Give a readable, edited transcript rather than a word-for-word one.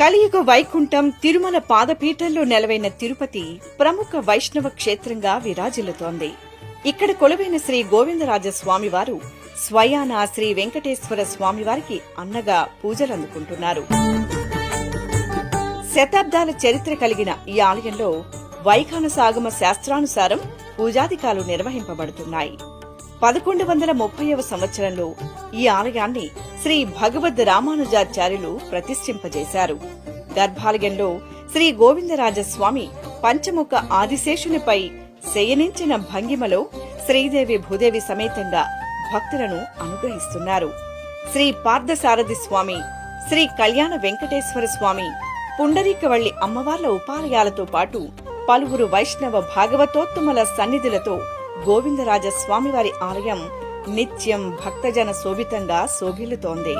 కలియుగ వైకుంఠం తిరుమల పాదపీఠంలో నెలవైన తిరుపతి ప్రముఖ వైష్ణవ క్షేత్రంగా విరాజిల్లుతోంది. ఇక్కడ కొలువైన శ్రీ గోవిందరాజ స్వామివారు స్వయాన శ్రీ వెంకటేశ్వర స్వామివారికి అన్నగా పూజలందుకుంటున్నారు. శతాబ్దాల చరిత్ర కలిగిన ఈ ఆలయంలో వైఖానసాగమ శాస్త్రానుసారం పూజాధికాలు నిర్వహింపబడుతున్నాయి. 1130వ సంవత్సరంలో ఈ ఆలయాన్ని శ్రీ భగవద్ రామానుజాచార్యులు ప్రతిష్ఠింపజేశారు. గర్భాలయంలో శ్రీ గోవిందరాజస్వామి పంచముఖ ఆదిశేషునిపై శయనించిన భంగిమలో శ్రీదేవి భూదేవి సమేతంగా భక్తులను అనుగ్రహిస్తున్నారు. శ్రీ పార్థసారథి స్వామి, శ్రీ కళ్యాణ వెంకటేశ్వర స్వామి, పుండరీకవల్లి అమ్మవార్ల ఉపాలయాలతో పాటు పలువురు వైష్ణవ భాగవతోత్తముల సన్నిధులతో గోవిందరాజ స్వామివారి ఆలయం నిత్యం భక్తజన శోభితంగా శోభిల్లుతోంది.